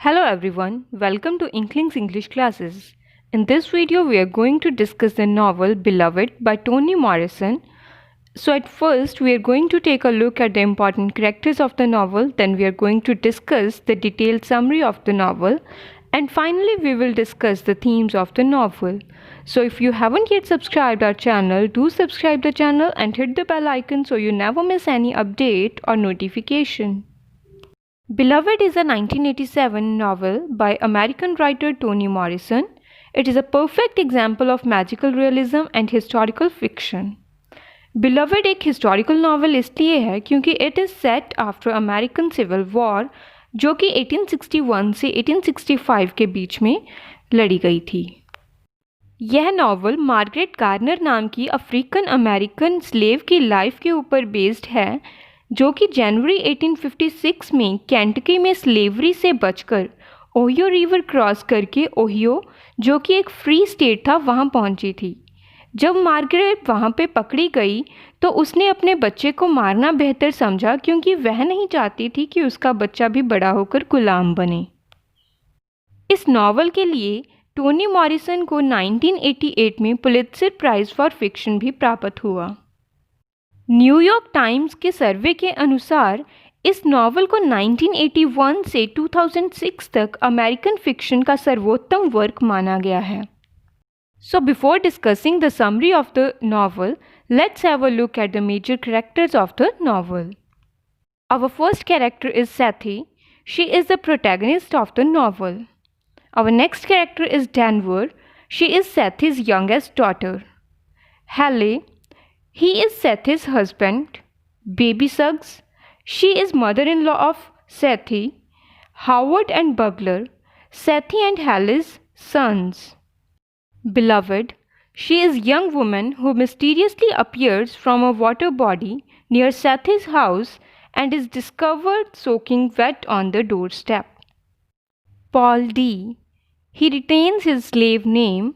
Hello everyone, welcome to Inklings English classes. In this video, we are going to discuss the novel Beloved by Toni Morrison. So at first, we are going to take a look at the important characters of the novel, then we are going to discuss the detailed summary of the novel, and finally we will discuss the themes of the novel. So if you haven't yet subscribed our channel, do subscribe the channel and hit the bell icon so you never miss any update or notification. Beloved is a 1987 novel by American writer Toni Morrison. It is a perfect example of magical realism and historical fiction. Beloved एक historical novel इसलिए है क्योंकि it is set after American Civil War जो कि 1861 से 1865 के बीच में लड़ी गई थी। यह नॉवल मार्गरेट गार्नर नाम की अफ्रीकन अमेरिकन स्लेव की लाइफ के ऊपर बेस्ड है जो कि जनवरी 1856 में केंटकी में स्लेवरी से बचकर ओहियो रिवर क्रॉस करके ओहियो जो कि एक फ्री स्टेट था वहाँ पहुँची थी। जब मार्गरेट वहाँ पे पकड़ी गई तो उसने अपने बच्चे को मारना बेहतर समझा क्योंकि वह नहीं चाहती थी कि उसका बच्चा भी बड़ा होकर गुलाम बने। इस नॉवल के लिए टोनी मॉरिसन को 1988 में पुलित्जर प्राइज़ फॉर फिक्शन भी प्राप्त हुआ। न्यूयॉर्क टाइम्स के सर्वे के अनुसार इस नॉवल को 1981 से 2006 तक अमेरिकन फिक्शन का सर्वोत्तम वर्क माना गया है। So before discussing the summary of the novel, let's have a look at the major characters of the novel. Our first character is Sethi. She is the protagonist of the novel. Our next character is Denver. She is Sethi's youngest daughter. Halle. He is Sethi's husband. Baby Suggs. She is mother-in-law of Sethi. Howard and Bugler. Sethi and Halle's sons. Beloved. She is a young woman who mysteriously appears from a water body near Sethi's house and is discovered soaking wet on the doorstep. Paul D. He retains his slave name.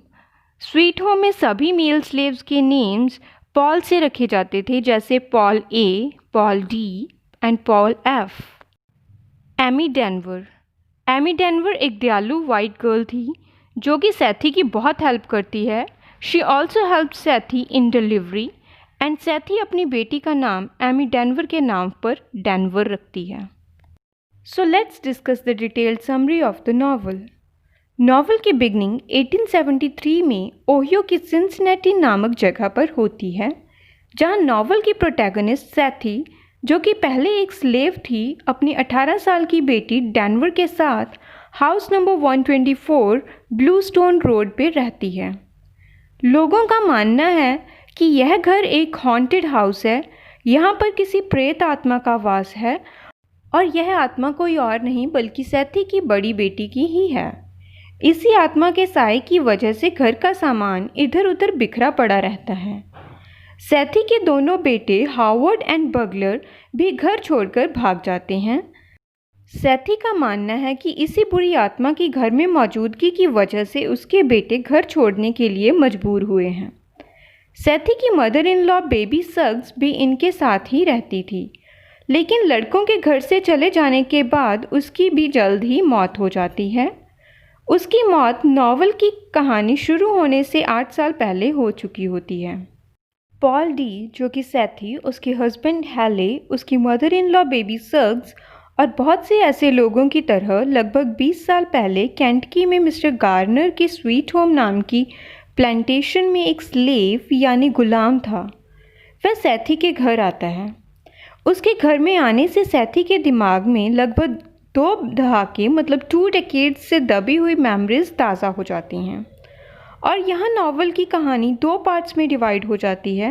Sweet Home में सभी male slaves के names Paul से रखे जाते थे जैसे Paul A, Paul D and Paul F. Amy Denver एक दयालु वाइट गर्ल थी जो कि सेथी की बहुत हेल्प करती है। She also help Sethe in delivery and Sethe अपनी बेटी का नाम एमी डेनवर के नाम पर डेनवर रखती है। So let's discuss the detailed summary of the novel. Novel की बिगनिंग 1873 में ओहियो की सिंसिनेटी नामक जगह पर होती है जहां नॉवल की प्रोटैगनिस्ट सेथी जो कि पहले एक स्लेव थी अपनी 18 साल की बेटी डेनवर के साथ house number 124 blue stone road पे रहती है। लोगों का मानना है कि यह घर एक हॉन्टेड हाउस है। यहाँ पर किसी प्रेत आत्मा का वास है और यह आत्मा कोई और नहीं बल्कि सेथी की बड़ी बेटी की ही है। इसी आत्मा के साए की वजह से घर का सामान इधर उधर बिखरा पड़ा रहता है। सेथी के दोनों बेटे हावर्ड एंड बगलर भी घर छोड़कर भाग जाते हैं। सेथी का मानना है कि इसी बुरी आत्मा की घर में मौजूदगी की वजह से उसके बेटे घर छोड़ने के लिए मजबूर हुए हैं। सेथी की मदर इन लॉ बेबी सग्स भी इनके साथ ही रहती थी, लेकिन लड़कों के घर से चले जाने के बाद उसकी भी जल्द ही मौत हो जाती है। उसकी मौत नॉवल की कहानी शुरू होने से 8 साल पहले हो चुकी होती है। पॉल डी जो कि सेथी, उसके हस्बैंड हैले, उसकी मदर इन लॉ बेबी सग्स और बहुत से ऐसे लोगों की तरह लगभग 20 साल पहले केंटकी में मिस्टर गार्नर की स्वीट होम नाम की प्लांटेशन में एक स्लेव यानी गुलाम था। वह सेथी के घर आता है। उसके घर में आने से सेथी के दिमाग में लगभग 2 दहाके मतलब 2 डेकेड्स से दबी हुई मेमोरीज ताज़ा हो जाती हैं और यहाँ नॉवल की कहानी 2 पार्ट्स में डिवाइड हो जाती है।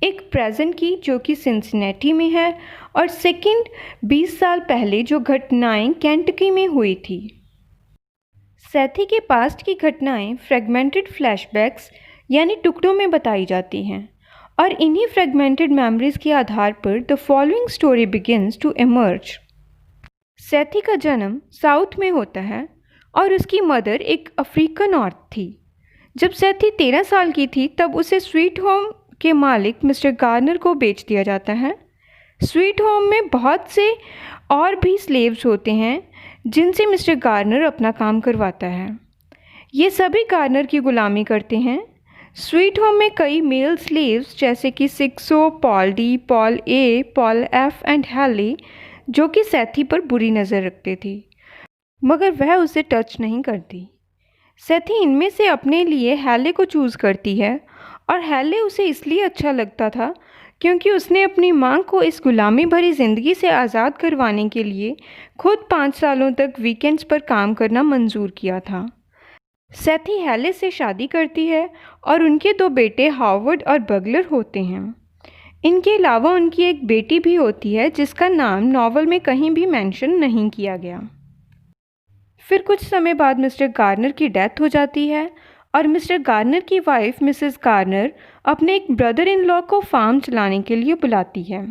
एक प्रेजेंट की जो कि सिंसिनेटी में है और सेकंड 20 साल पहले जो घटनाएं केंटकी में हुई थी। सेथी के पास्ट की घटनाएं फ्रेगमेंटेड फ्लैशबैक्स यानी टुकड़ों में बताई जाती हैं और इन्हीं फ्रेगमेंटेड मेमोरीज के आधार पर the following story begins to emerge. Sethe का जन्म साउथ में होता है और उसकी मदर एक अफ्रीकन औरत थी। जब सेथी 13 साल की थी तब उसे स्वीट होम के मालिक मिस्टर गार्नर को बेच दिया जाता है। स्वीट होम में बहुत से और भी स्लेव्स होते हैं जिनसे मिस्टर गार्नर अपना काम करवाता है। ये सभी गार्नर की गुलामी करते हैं। स्वीट होम में कई मेल स्लेव्स जैसे कि Sixo, Paul D, Paul A, Paul F and हैले जो कि सैथी पर बुरी नज़र रखते थे, मगर वह उसे टच नहीं करती। सैथी इनमें से अपने लिए हैले को चूज़ करती है और हैले उसे इसलिए अच्छा लगता था क्योंकि उसने अपनी मां को इस गुलामी भरी ज़िंदगी से आज़ाद करवाने के लिए खुद 5 सालों तक वीकेंड्स पर काम करना मंजूर किया था। सैथी हैले से शादी करती है और उनके 2 बेटे हावर्ड और बगलर होते हैं। इनके अलावा उनकी एक बेटी भी होती है जिसका नाम नॉवल में कहीं भी मेंशन नहीं किया गया। फिर कुछ समय बाद मिस्टर गार्नर की डेथ हो जाती है और मिस्टर गार्नर की वाइफ मिसेस गार्नर अपने एक ब्रदर इन लॉ को फार्म चलाने के लिए बुलाती है।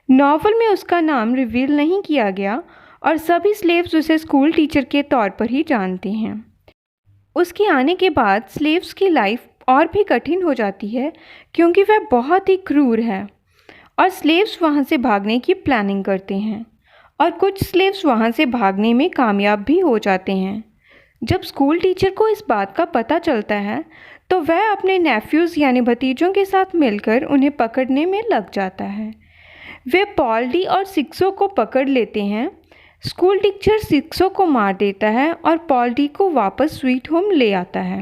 नॉवल में उसका नाम रिवील नहीं किया गया और सभी स्लेव्स उसे स्कूल टीचर के तौर पर ही जानते हैं। उसके आने के बाद स्लेव्स की लाइफ और भी कठिन हो जाती है क्योंकि वह बहुत ही क्रूर है और स्लेव्स वहाँ से भागने की प्लानिंग करते हैं और कुछ स्लेव्स वहाँ से भागने में कामयाब भी हो जाते हैं। जब स्कूल टीचर को इस बात का पता चलता है तो वह अपने नेफ्यूज़ यानी भतीजों के साथ मिलकर उन्हें पकड़ने में लग जाता है। वे पॉल डी और सिक्सो को पकड़ लेते हैं। स्कूल टीचर सिक्सो को मार देता है और पॉल डी को वापस स्वीट होम ले आता है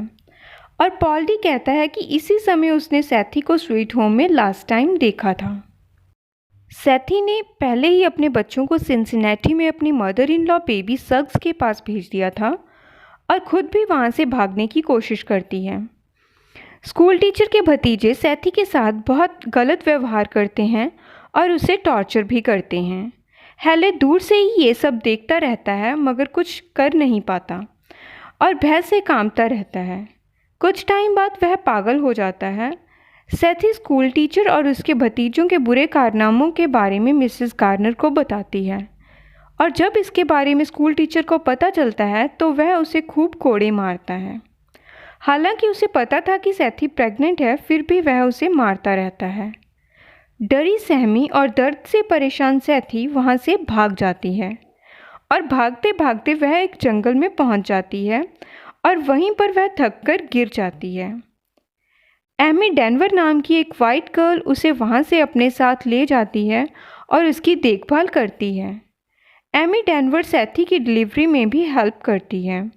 और पॉल डी कहता है कि इसी समय उसने सैथी को स्वीट होम में लास्ट टाइम देखा था। सैथी ने पहले ही अपने बच्चों को सिंसिनेटी में अपनी मदर इन लॉ बेबी सग्स के पास भेज दिया था और खुद भी वहाँ से भागने की कोशिश करती है। स्कूल टीचर के भतीजे सैथी के साथ बहुत गलत व्यवहार करते हैं और उसे टॉर्चर भी करते हैं। हैले दूर से ही ये सब देखता रहता है मगर कुछ कर नहीं पाता और भय से कांपता रहता है। कुछ टाइम बाद वह पागल हो जाता है। सैथी स्कूल टीचर और उसके भतीजों के बुरे कारनामों के बारे में मिसेस गार्नर को बताती है और जब इसके बारे में स्कूल टीचर को पता चलता है तो वह उसे खूब कोड़े मारता है। हालांकि उसे पता था कि सैथी प्रेग्नेंट है, फिर भी वह उसे मारता रहता है। डरी सहमी और दर्द से परेशान सैथी वहाँ से भाग जाती है और भागते भागते वह एक जंगल में पहुँच जाती है और वहीं पर वह थककर गिर जाती है। एमी डेनवर नाम की एक वाइट गर्ल उसे वहाँ से अपने साथ ले जाती है और उसकी देखभाल करती है। एमी डेनवर सैथी की डिलीवरी में भी हेल्प करती है।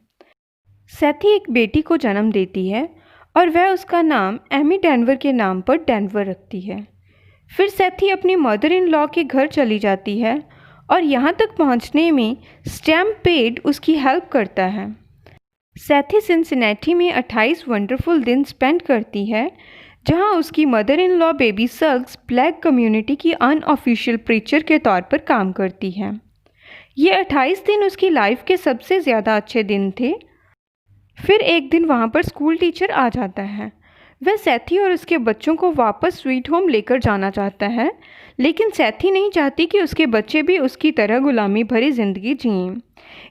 सैथी एक बेटी को जन्म देती है और वह उसका नाम एमी डेनवर के नाम पर डेनवर रखती है। फिर सैथी अपनी मदर इन लॉ के घर चली जाती है और यहाँ तक पहुँचने में स्टैम्पेड उसकी हेल्प करता है। सैथी सिंसिनेटी में 28 वंडरफुल दिन स्पेंड करती है जहाँ उसकी mother in law Baby Suggs black community की अनऑफिशियल प्रीचर के तौर पर काम करती है। ये 28 दिन उसकी लाइफ के सबसे ज़्यादा अच्छे दिन थे। फिर एक दिन वहाँ पर स्कूल टीचर आ जाता है। वह सैथी और उसके बच्चों को वापस स्वीट होम लेकर जाना चाहता है, लेकिन सैथी नहीं चाहती कि उसके बच्चे भी उसकी तरह गुलामी भरी ज़िंदगी जिएं।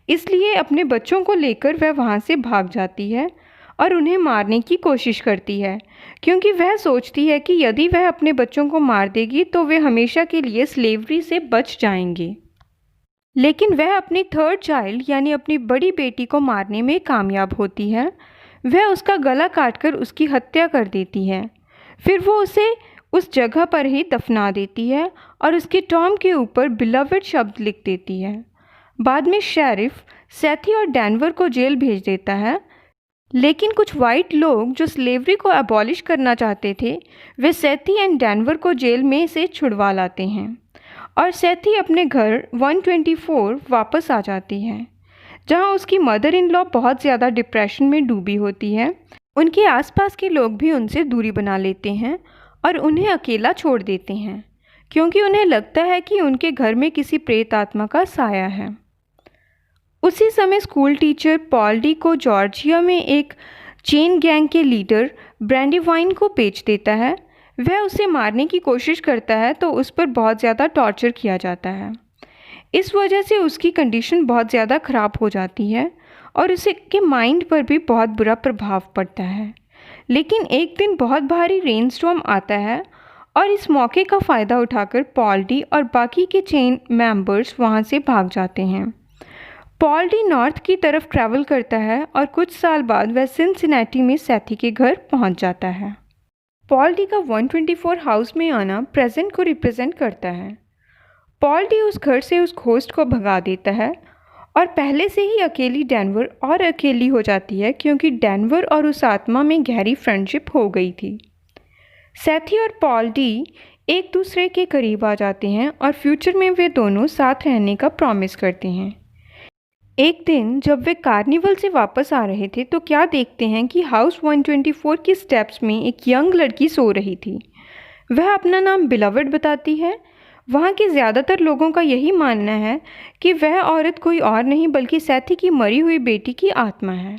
इसलिए अपने बच्चों को लेकर वह वहाँ से भाग जाती है और उन्हें मारने की कोशिश करती है क्योंकि वह सोचती है कि यदि वह अपने बच्चों को मार देगी तो वे हमेशा के लिए स्लेवरी से बच जाएंगे। लेकिन वह अपनी थर्ड चाइल्ड यानी अपनी बड़ी बेटी को मारने में कामयाब होती है। वह उसका गला काटकर उसकी हत्या कर देती है। फिर वो उसे उस जगह पर ही दफना देती है और उसके टॉम के ऊपर बिलवड शब्द लिख देती है। बाद में शेरिफ सैथी और डेनवर को जेल भेज देता है, लेकिन कुछ वाइट लोग जो स्लेवरी को अबॉलिश करना चाहते थे वे सैथी एंड डेनवर को जेल में से छुड़वा लाते हैं और सैथी अपने घर 124 वापस आ जाती है जहां उसकी मदर इन लॉ बहुत ज़्यादा डिप्रेशन में डूबी होती है। उनके आसपास के लोग भी उनसे दूरी बना लेते हैं और उन्हें अकेला छोड़ देते हैं क्योंकि उन्हें लगता है कि उनके घर में किसी प्रेत आत्मा का साया है। उसी समय स्कूल टीचर पॉल डी को जॉर्जिया में एक चेन गैंग के लीडर ब्रैंडीवाइन को बेच देता है। वह उसे मारने की कोशिश करता है तो उस पर बहुत ज़्यादा टॉर्चर किया जाता है। इस वजह से उसकी कंडीशन बहुत ज़्यादा ख़राब हो जाती है और उसके माइंड पर भी बहुत बुरा प्रभाव पड़ता है। लेकिन एक दिन बहुत भारी रेनस्टॉर्म आता है और इस मौके का फ़ायदा उठाकर पॉल डी और बाकी के चेन मेंबर्स वहाँ से भाग जाते हैं। पॉल डी नॉर्थ की तरफ ट्रैवल करता है और कुछ साल बाद वह सिनसिनाटी में सैथी के घर पहुंच जाता है। पॉल डी का 124 हाउस में आना प्रेजेंट को रिप्रेजेंट करता है। पॉल डी उस घर से उस घोस्ट को भगा देता है और पहले से ही अकेली डेनवर और अकेली हो जाती है क्योंकि डेनवर और उस आत्मा में गहरी फ्रेंडशिप हो गई थी। सैथी और पॉल डी एक दूसरे के करीब आ जाते हैं और फ्यूचर में वे दोनों साथ रहने का प्रॉमिस करते हैं। एक दिन जब वे कार्निवल से वापस आ रहे थे तो क्या देखते हैं कि हाउस 124 की स्टेप्स में एक यंग लड़की सो रही थी। वह अपना नाम बिलवड बताती है। वहाँ के ज़्यादातर लोगों का यही मानना है कि वह औरत कोई और नहीं बल्कि सैथी की मरी हुई बेटी की आत्मा है।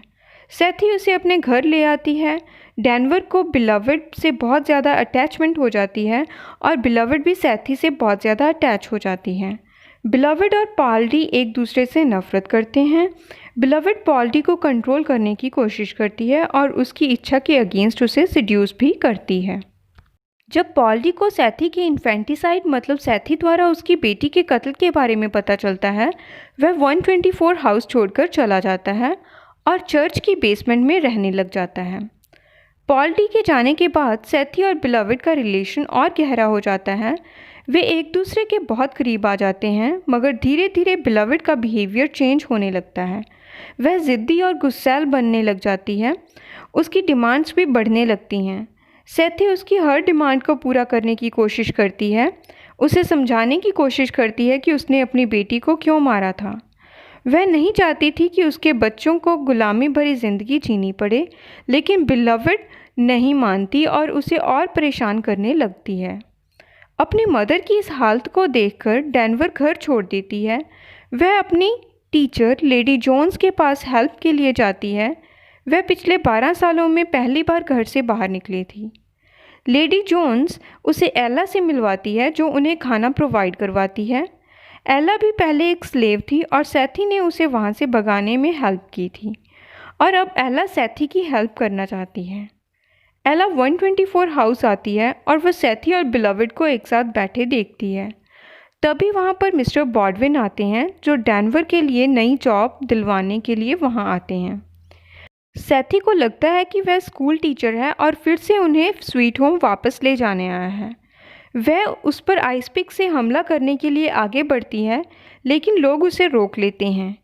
सैथी उसे अपने घर ले आती है। डेनवर को बिलवड से बहुत ज़्यादा अटैचमेंट हो जाती है और बिलवड भी सैथी से बहुत ज़्यादा अटैच हो जाती है। बिलवड और पॉल डी एक दूसरे से नफरत करते हैं। बिलवड पॉल डी को कंट्रोल करने की कोशिश करती है और उसकी इच्छा के अगेंस्ट उसे सिड्यूस भी करती है। जब पॉल डी को सैथी के इन्फेंटिसाइड मतलब सैथी द्वारा उसकी बेटी के कत्ल के बारे में पता चलता है, वह 124 हाउस छोड़कर चला जाता है और चर्च की बेसमेंट में रहने लग जाता है। पॉल डी के जाने के बाद सैथी और बिलवड का रिलेशन और गहरा हो जाता है। वे एक दूसरे के बहुत करीब आ जाते हैं, मगर धीरे धीरे बिलवड का बिहेवियर चेंज होने लगता है। वह ज़िद्दी और गुस्सैल बनने लग जाती है। उसकी डिमांड्स भी बढ़ने लगती हैं। सैथी उसकी हर डिमांड को पूरा करने की कोशिश करती है। उसे समझाने की कोशिश करती है कि उसने अपनी बेटी को क्यों मारा था। वह नहीं चाहती थी कि उसके बच्चों को गुलामी भरी ज़िंदगी जीनी पड़े, लेकिन बिलवड नहीं मानती और उसे और परेशान करने लगती है। अपनी मदर की इस हालत को देखकर डेनवर घर छोड़ देती है। वह अपनी टीचर लेडी जोन्स के पास हेल्प के लिए जाती है। वह पिछले 12 सालों में पहली बार घर से बाहर निकली थी। लेडी जोन्स उसे एला से मिलवाती है जो उन्हें खाना प्रोवाइड करवाती है। एला भी पहले एक स्लेव थी और सैथी ने उसे वहाँ से भगाने में हेल्प की थी और अब एला सैथी की हेल्प करना चाहती है। एला 124 हाउस आती है और वह सैथी और बिलवड को एक साथ बैठे देखती है। तभी वहाँ पर मिस्टर बॉडविन आते हैं जो डेनवर के लिए नई जॉब दिलवाने के लिए वहाँ आते हैं। सैथी को लगता है कि वह स्कूल टीचर है और फिर से उन्हें स्वीट होम वापस ले जाने आया है। वह उस पर आइस पिक से हमला करने के लिए आगे बढ़ती है, लेकिन लोग उसे रोक लेते हैं।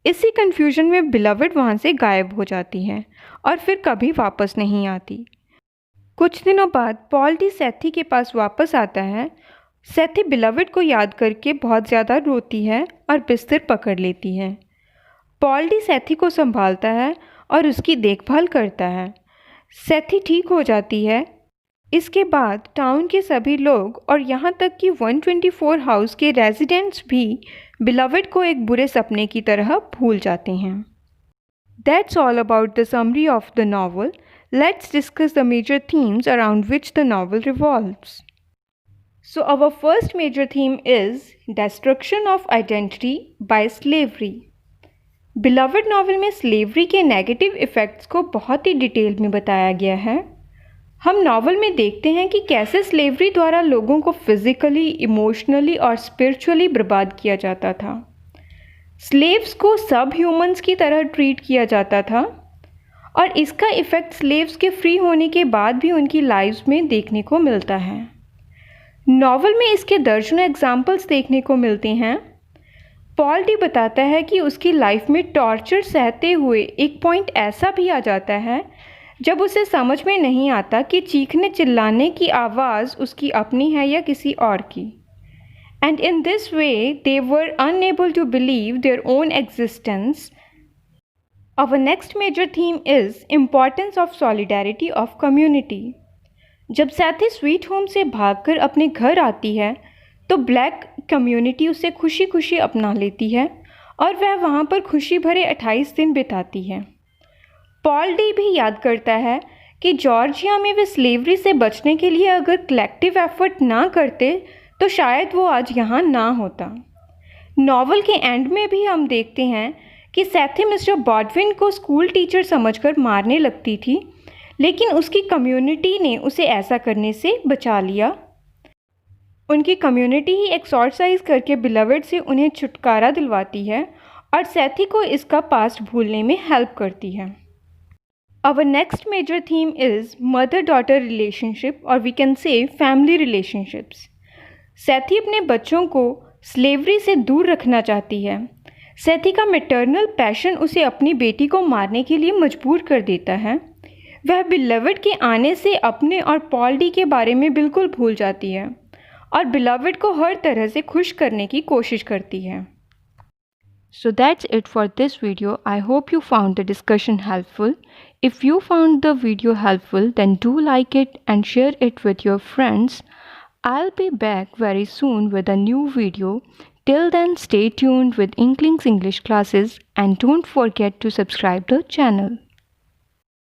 इसी कन्फ्यूजन में बिलवड वहाँ से गायब हो जाती है और फिर कभी वापस नहीं आती। कुछ दिनों बाद पॉल डी सैथी के पास वापस आता है। सैथी बिलवड को याद करके बहुत ज़्यादा रोती है और बिस्तर पकड़ लेती है। पॉल डी सैथी को संभालता है और उसकी देखभाल करता है। सैथी ठीक हो जाती है। इसके बाद टाउन के सभी लोग और यहाँ तक कि 124 हाउस के रेजिडेंट्स भी बिलवड को एक बुरे सपने की तरह भूल जाते हैं। That's all about the summary of the novel. Let's discuss the major themes around which the novel revolves. So our first major theme is destruction of identity by slavery. Beloved novel में slavery के negative effects को बहुत ही detail में बताया गया है। हम novel में देखते हैं कि कैसे स्लेवरी द्वारा लोगों को फिज़िकली, इमोशनली और स्पिरिचुअली बर्बाद किया जाता था। स्लेव्स को सब ह्यूमंस की तरह ट्रीट किया जाता था और इसका इफ़ेक्ट स्लेव्स के फ्री होने के बाद भी उनकी लाइव्स में देखने को मिलता है। नॉवल में इसके दर्जनों एग्जाम्पल्स देखने को मिलते हैं। पॉल डी बताता है कि उसकी लाइफ में टॉर्चर सहते हुए एक पॉइंट ऐसा भी आ जाता है जब उसे समझ में नहीं आता कि चीखने चिल्लाने की आवाज़ उसकी अपनी है या किसी और की। And in this way they were unable to believe their own existence. Our next major theme is importance of solidarity of community. जब सैथी स्वीट होम से भागकर अपने घर आती है तो ब्लैक कम्युनिटी उसे खुशी खुशी अपना लेती है और वह वहाँ पर खुशी भरे 28 दिन बिताती है। पॉल डी भी याद करता है कि जॉर्जिया में वे स्लेवरी से बचने के लिए अगर कलेक्टिव एफर्ट ना करते तो शायद वो आज यहाँ ना होता। नॉवल के एंड में भी हम देखते हैं कि सैथी मिस्टर बॉडविन को स्कूल टीचर समझकर मारने लगती थी, लेकिन उसकी कम्युनिटी ने उसे ऐसा करने से बचा लिया। उनकी कम्युनिटी ही एक्सॉर्साइज करके बिलवड से उन्हें छुटकारा दिलवाती है और सैथी को इसका पास्ट भूलने में हेल्प करती है। Our next major theme is mother-daughter relationship or we can say family relationships. सैथी अपने बच्चों को स्लेवरी से दूर रखना चाहती है। सैथी का मैटरनल पैशन उसे अपनी बेटी को मारने के लिए मजबूर कर देता है। वह बिलवड के आने से अपने और पॉल डी के बारे में बिल्कुल भूल जाती है और बिलवड को हर तरह से खुश करने की कोशिश करती है। So that's it for this video. I hope you found the discussion helpful. If you found the video helpful, then do like it and share it with your friends. I'll be back very soon with a new video. Till then, stay tuned with Inklings English classes and don't forget to subscribe the channel.